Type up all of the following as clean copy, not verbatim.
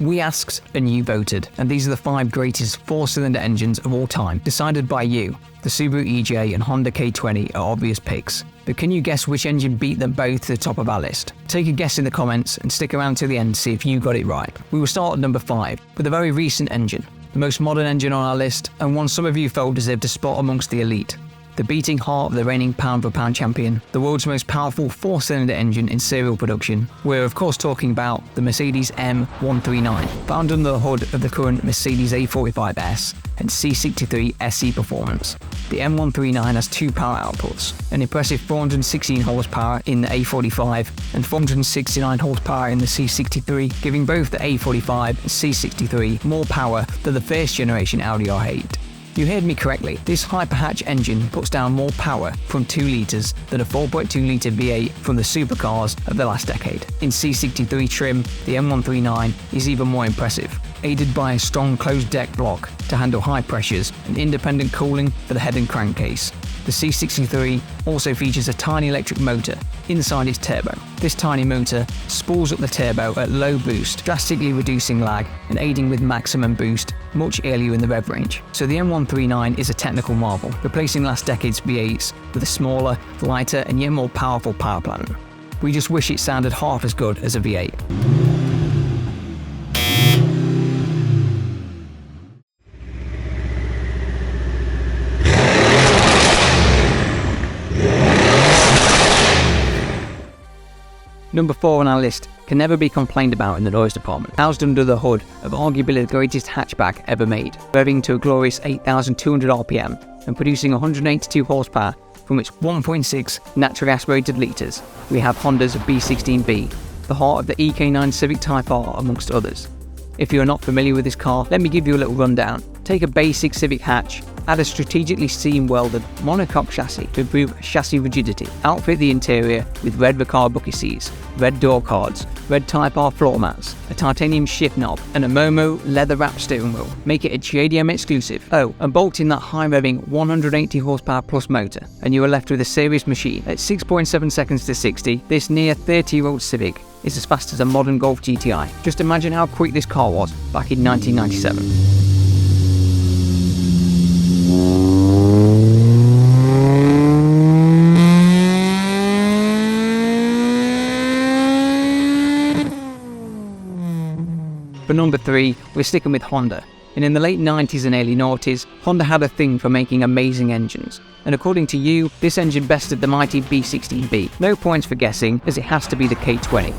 We asked and you voted, and these are the 5 greatest 4-cylinder engines of all time, decided by you. The Subaru EJ and Honda K20 are obvious picks, but can you guess which engine beat them both to the top of our list? Take a guess in the comments and stick around till the end to see if you got it right. We will start at number 5, with a very recent engine, the most modern engine on our list, and one some of you felt deserved a spot amongst the elite. The beating heart of the reigning pound-for-pound champion, the world's most powerful 4-cylinder engine in serial production. We're of course talking about the Mercedes M139, found under the hood of the current Mercedes A45S and C63 SE Performance. The M139 has 2 power outputs, an impressive 416 horsepower in the A45 and 469 horsepower in the C63, giving both the A45 and C63 more power than the first generation Audi R8. You heard me correctly, this hyperhatch engine puts down more power from 2 litres than a 4.2 litre V8 from the supercars of the last decade. In C63 trim, the M139 is even more impressive, aided by a strong closed deck block to handle high pressures and independent cooling for the head and crankcase. The C63 also features a tiny electric motor inside its turbo. This tiny motor spools up the turbo at low boost, drastically reducing lag and aiding with maximum boost much earlier in the rev range. So the M139 is a technical marvel, replacing last decade's V8s with a smaller, lighter and yet more powerful power plant. We just wish it sounded half as good as a V8. Number 4 on our list can never be complained about in the noise department. Housed under the hood of arguably the greatest hatchback ever made, revving to a glorious 8,200 RPM and producing 182 horsepower from its 1.6 naturally aspirated litres, we have Honda's B16B, the heart of the EK9 Civic Type R amongst others. If you are not familiar with this car, let me give you a little rundown. Take a basic Civic hatch, add a strategically seam-welded monocoque chassis to improve chassis rigidity. Outfit the interior with red Recaro bucket seats, red door cards, red Type R floor mats, a titanium shift knob, and a Momo leather-wrapped steering wheel. Make it a JDM exclusive. Oh, and bolt in that high-revving 180 horsepower plus motor, and you are left with a serious machine. At 6.7 seconds to 60, this near 30-year-old Civic is as fast as a modern Golf GTI. Just imagine how quick this car was back in 1997. For number 3, we're sticking with Honda. And in the late 90s and early noughties, Honda had a thing for making amazing engines. And according to you, this engine bested the mighty B16B. No points for guessing, as it has to be the K20.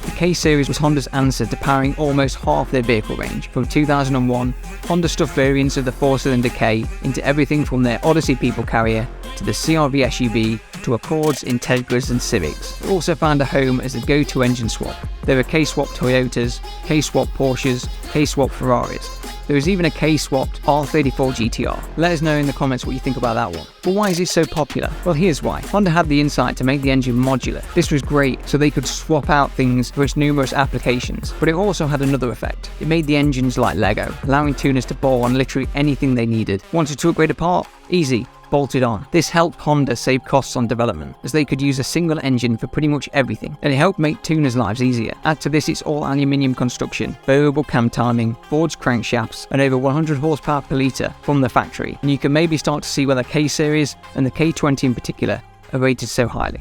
The K-Series was Honda's answer to powering almost half their vehicle range. From 2001, Honda stuffed variants of the 4-cylinder K into everything from their Odyssey people carrier to the CR-V SUV to Accords, Integras and Civics. It also found a home as a go-to engine swap. There were K-swap Toyotas, K-swap Porsches, K-swap Ferraris. There is even a K-swapped R34 GTR. Let us know in the comments what you think about that one. But why is it so popular? Well, here's why. Honda had the insight to make the engine modular. This was great, so they could swap out things for its numerous applications. But it also had another effect. It made the engines like Lego, allowing tuners to bore on literally anything they needed. Wanted to upgrade a part? Easy. Bolted on. This helped Honda save costs on development, as they could use a single engine for pretty much everything, and it helped make tuners' lives easier. Add to this its all aluminium construction, variable cam timing, forged crankshafts, and over 100 horsepower per litre from the factory, and you can maybe start to see why the K-Series, and the K20 in particular, are rated so highly.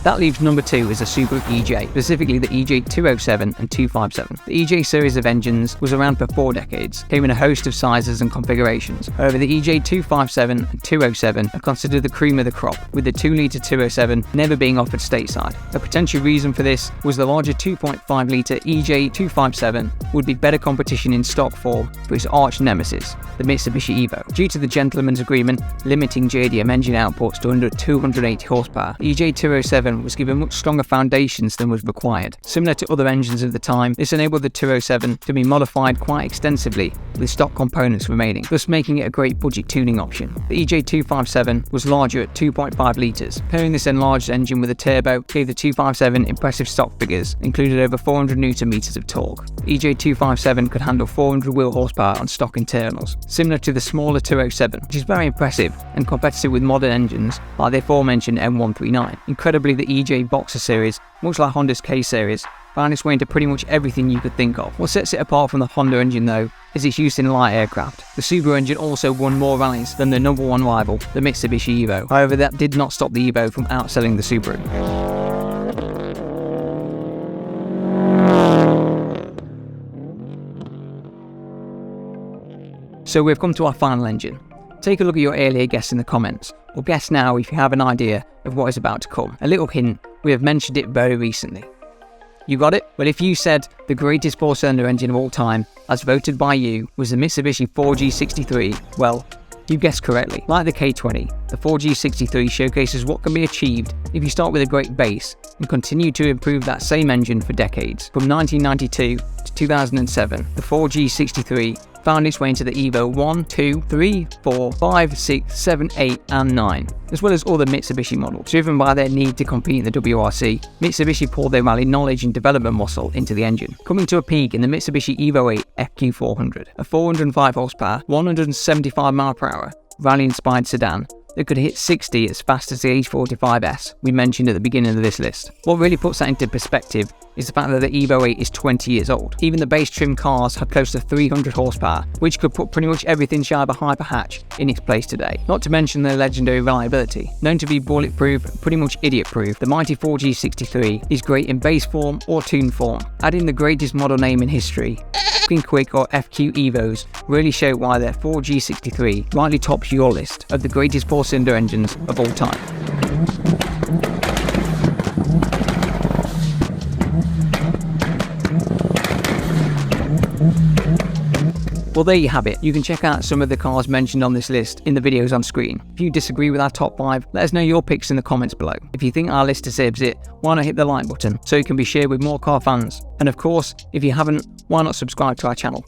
That leaves number 2 is a Subaru EJ, specifically the EJ207 and 257. The EJ series of engines was around for 4 decades, came in a host of sizes and configurations. However, the EJ257 and 207 are considered the cream of the crop, with the 2-litre 207 never being offered stateside. A potential reason for this was the larger 2.5-litre EJ257 would be better competition in stock form for its arch nemesis, the Mitsubishi Evo. Due to the gentleman's agreement limiting JDM engine outputs to under 280 horsepower, the EJ207 was given much stronger foundations than was required. Similar to other engines of the time, this enabled the 207 to be modified quite extensively, with stock components remaining, thus making it a great budget tuning option. The EJ257 was larger at 2.5 litres. Pairing this enlarged engine with a turbo gave the 257 impressive stock figures, included over 400 Nm of torque. EJ257 could handle 400 wheel horsepower on stock internals, similar to the smaller 207, which is very impressive and competitive with modern engines like the aforementioned M139. Incredibly, the EJ Boxer series, much like Honda's K series, found its way into pretty much everything you could think of. What sets it apart from the Honda engine though is its use in light aircraft. The Subaru engine also won more rallies than the number one rival, the Mitsubishi Evo. However, that did not stop the Evo from outselling the Subaru. So we've come to our final engine. Take a look at your earlier guess in the comments, or guess now if you have an idea of what is about to come. A little hint, we have mentioned it very recently. You got it? Well, if you said the greatest 4-cylinder engine of all time, as voted by you, was the Mitsubishi 4G63, well, you guessed correctly. Like the K20, the 4G63 showcases what can be achieved if you start with a great base and continue to improve that same engine for decades. From 1992 to 2007, the 4G63 found its way into the Evo 1, 2, 3, 4, 5, 6, 7, 8 and 9, as well as other Mitsubishi models. Driven by their need to compete in the WRC, Mitsubishi poured their rally knowledge and development muscle into the engine, coming to a peak in the Mitsubishi Evo 8 FQ400, a 405 horsepower, 175 mph rally-inspired sedan that could hit 60 as fast as the H45S we mentioned at the beginning of this list. What really puts that into perspective is the fact that the Evo 8 is 20 years old. Even the base trim cars have close to 300 horsepower, which could put pretty much everything shy of a hyper hatch in its place today. Not to mention their legendary reliability. Known to be bulletproof and pretty much idiot-proof, the mighty 4G63 is great in base form or tune form. Adding the greatest model name in history, Quick or FQ Evos, really show why their 4G63 rightly tops your list of the greatest 4-cylinder engines of all time. Well, there you have it. You can check out some of the cars mentioned on this list in the videos on screen. If you disagree with our top 5, let us know your picks in the comments below. If you think our list deserves it, why not hit the like button so it can be shared with more car fans? And of course, if you haven't, why not subscribe to our channel?